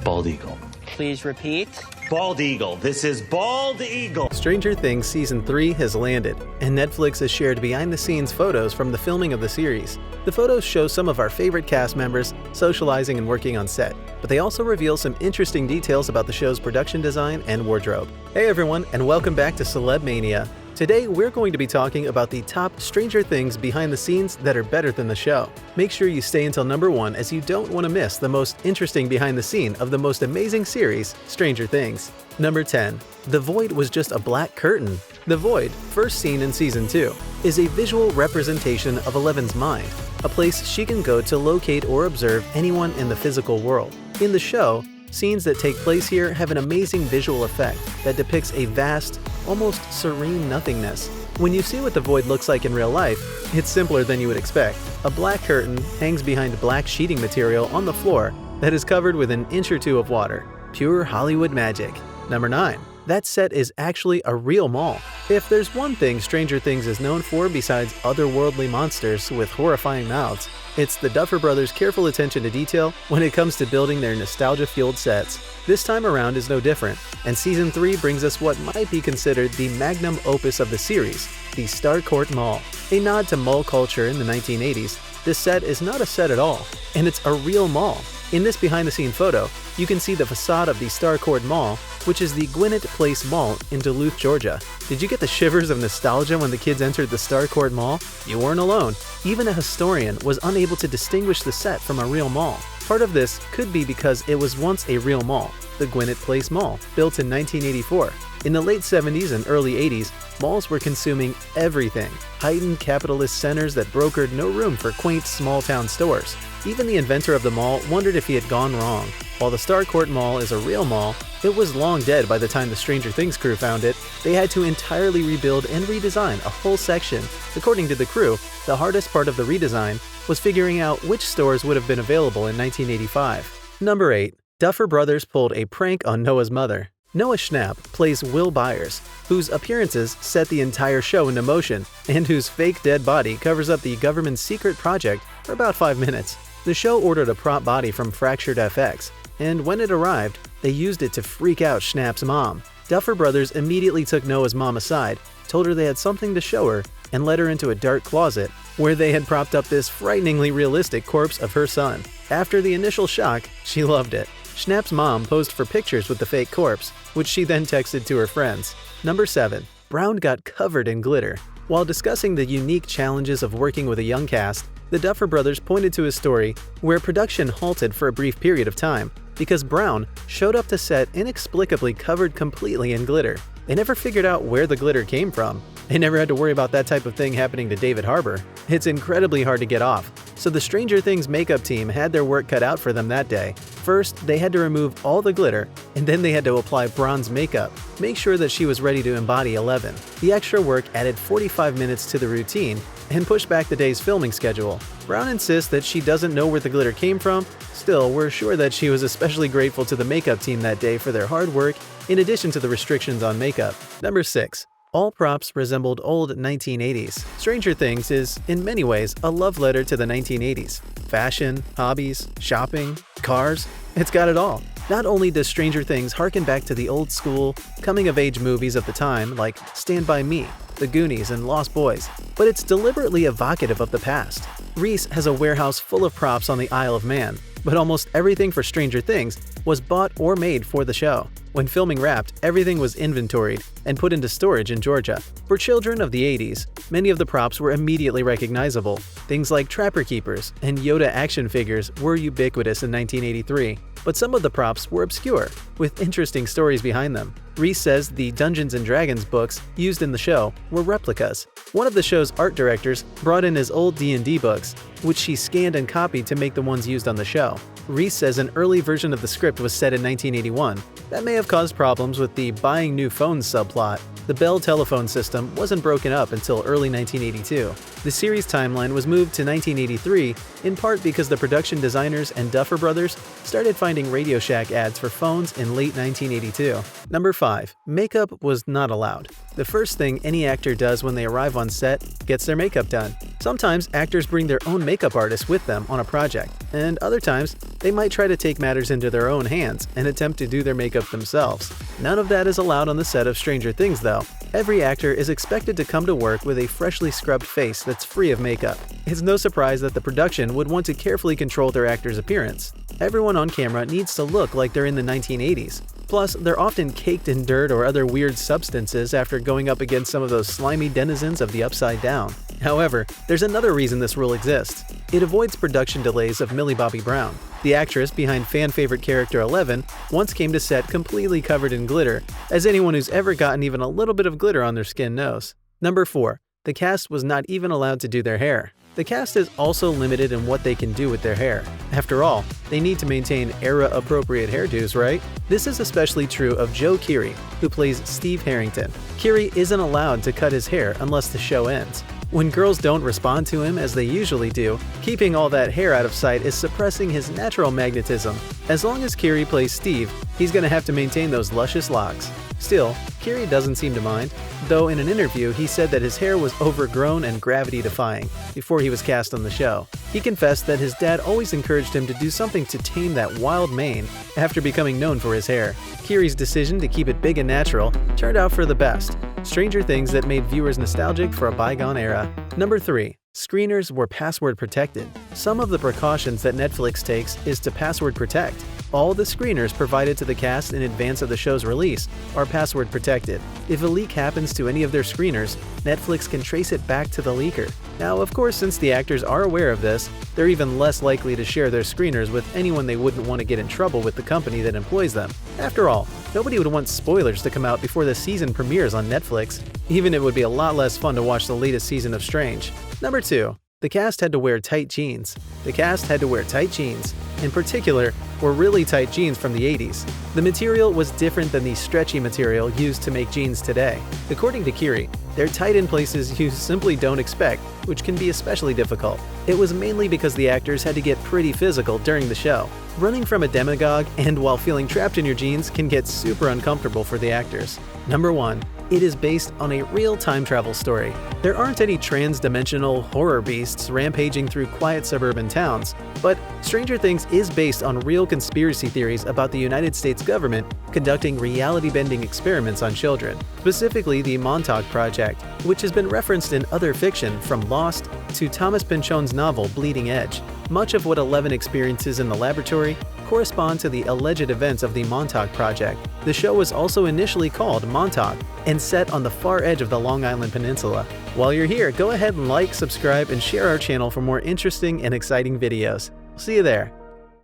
Bald eagle. Please repeat. Bald eagle. This is bald eagle. Stranger Things Season 3 has landed, and Netflix has shared behind-the-scenes photos from the filming of the series. The photos show some of our favorite cast members socializing and working on set, but they also reveal some interesting details about the show's production design and wardrobe. Hey everyone, and welcome back to Celeb Mania. Today, we're going to be talking about the top Stranger Things behind the scenes that are better than the show. Make sure you stay until number 1 as you don't want to miss the most interesting behind the scene of the most amazing series, Stranger Things. Number 10. The Void was just a black curtain. The Void, first seen in Season 2, is a visual representation of Eleven's mind, a place she can go to locate or observe anyone in the physical world. In the show, scenes that take place here have an amazing visual effect that depicts a vast, almost serene nothingness. When you see what the Void looks like in real life, it's simpler than you would expect. A black curtain hangs behind black sheeting material on the floor that is covered with an inch or two of water. Pure Hollywood magic. Number 9. That set is actually a real mall. If there's one thing Stranger Things is known for besides otherworldly monsters with horrifying mouths, it's the Duffer Brothers' careful attention to detail when it comes to building their nostalgia-fueled sets. This time around is no different, and Season 3 brings us what might be considered the magnum opus of the series, the Starcourt Mall. A nod to mall culture in the 1980s, this set is not a set at all, and it's a real mall. In this behind-the-scene photo, you can see the facade of the Starcourt Mall, which is the Gwinnett Place Mall in Duluth, Georgia. Did you get the shivers of nostalgia when the kids entered the Starcourt Mall? You weren't alone. Even a historian was unable to distinguish the set from a real mall. Part of this could be because it was once a real mall, the Gwinnett Place Mall, built in 1984. In the late 70s and early 80s, malls were consuming everything, heightened capitalist centers that brokered no room for quaint small-town stores. Even the inventor of the mall wondered if he had gone wrong. While the Starcourt Mall is a real mall, it was long dead by the time the Stranger Things crew found it. They had to entirely rebuild and redesign a whole section. According to the crew, the hardest part of the redesign was figuring out which stores would have been available in 1985. Number 8. Duffer Brothers pulled a prank on Noah's mother. Noah Schnapp plays Will Byers, whose appearances set the entire show into motion and whose fake dead body covers up the government's secret project for about 5 minutes. The show ordered a prop body from Fractured FX, and when it arrived, they used it to freak out Schnapp's mom. Duffer Brothers immediately took Noah's mom aside, told her they had something to show her, and led her into a dark closet where they had propped up this frighteningly realistic corpse of her son. After the initial shock, she loved it. Schnapp's mom posed for pictures with the fake corpse, which she then texted to her friends. Number 7. Brown got covered in glitter. While discussing the unique challenges of working with a young cast, the Duffer Brothers pointed to a story where production halted for a brief period of time because Brown showed up to set inexplicably covered completely in glitter. They never figured out where the glitter came from. They never had to worry about that type of thing happening to David Harbour. It's incredibly hard to get off, so the Stranger Things makeup team had their work cut out for them that day. First, they had to remove all the glitter, and then they had to apply bronze makeup, make sure that she was ready to embody Eleven. The extra work added 45 minutes to the routine and pushed back the day's filming schedule. Brown insists that she doesn't know where the glitter came from. Still, we're sure that she was especially grateful to the makeup team that day for their hard work, in addition to the restrictions on makeup. Number 6. All props resembled old 1980s. Stranger Things is, in many ways, a love letter to the 1980s. Fashion, hobbies, shopping, cars, it's got it all. Not only does Stranger Things harken back to the old school, coming-of-age movies of the time like Stand By Me, The Goonies, and Lost Boys, but it's deliberately evocative of the past. Reese has a warehouse full of props on the Isle of Man, but almost everything for Stranger Things was bought or made for the show. When filming wrapped, everything was inventoried and put into storage in Georgia. For children of the 80s, many of the props were immediately recognizable. Things like Trapper Keepers and Yoda action figures were ubiquitous in 1983, but some of the props were obscure, with interesting stories behind them. Reese says the Dungeons & Dragons books used in the show were replicas. One of the show's art directors brought in his old D&D books, which she scanned and copied to make the ones used on the show. Reese says an early version of the script was set in 1981. That may have caused problems with the buying new phones subplot. The Bell telephone system wasn't broken up until early 1982. The series timeline was moved to 1983, in part because the production designers and Duffer Brothers started finding Radio Shack ads for phones in late 1982. Number 5. Makeup was not allowed. The first thing any actor does when they arrive on set gets their makeup done. Sometimes actors bring their own makeup artist with them on a project, and other times they might try to take matters into their own hands and attempt to do their makeup themselves. None of that is allowed on the set of Stranger Things though. Every actor is expected to come to work with a freshly scrubbed face that's free of makeup. It's no surprise that the production would want to carefully control their actor's appearance. Everyone on camera needs to look like they're in the 1980s. Plus, they're often caked in dirt or other weird substances after going up against some of those slimy denizens of the Upside Down. However, there's another reason this rule exists. It avoids production delays of Millie Bobby Brown. The actress behind fan-favorite character 11 once came to set completely covered in glitter, as anyone who's ever gotten even a little bit of glitter on their skin knows. Number 4. The cast was not even allowed to do their hair. The cast is also limited in what they can do with their hair. After all, they need to maintain era-appropriate hairdos, right? This is especially true of Joe Keery, who plays Steve Harrington. Keery isn't allowed to cut his hair unless the show ends. When girls don't respond to him as they usually do, keeping all that hair out of sight is suppressing his natural magnetism. As long as Keery plays Steve, he's gonna have to maintain those luscious locks. Still, Keery doesn't seem to mind, though in an interview he said that his hair was overgrown and gravity-defying before he was cast on the show. He confessed that his dad always encouraged him to do something to tame that wild mane after becoming known for his hair. Keery's decision to keep it big and natural turned out for the best. Stranger Things that made viewers nostalgic for a bygone era. Number 3. Screeners were password protected. Some of the precautions that Netflix takes is to password protect. All the screeners provided to the cast in advance of the show's release are password protected. If a leak happens to any of their screeners, Netflix can trace it back to the leaker. Now, of course, since the actors are aware of this, they're even less likely to share their screeners with anyone they wouldn't want to get in trouble with the company that employs them. After all, nobody would want spoilers to come out before the season premieres on Netflix. Even it would be a lot less fun to watch the latest season of Strange. Number 2. The cast had to wear tight jeans. The cast had to wear tight jeans. In particular, were really tight jeans from the 80s. The material was different than the stretchy material used to make jeans today. According to Keery, they're tight in places you simply don't expect, which can be especially difficult. It was mainly because the actors had to get pretty physical during the show. Running from a demagogue and while feeling trapped in your jeans can get super uncomfortable for the actors. Number 1. It is based on a real time travel story. There aren't any trans-dimensional horror beasts rampaging through quiet suburban towns, but Stranger Things is based on real conspiracy theories about the United States government conducting reality-bending experiments on children, specifically the Montauk Project, which has been referenced in other fiction from Lost to Thomas Pynchon's novel Bleeding Edge. Much of what Eleven experiences in the laboratory correspond to the alleged events of the Montauk Project. The show was also initially called Montauk and set on the far edge of the Long Island Peninsula. While you're here, go ahead and like, subscribe, and share our channel for more interesting and exciting videos. See you there.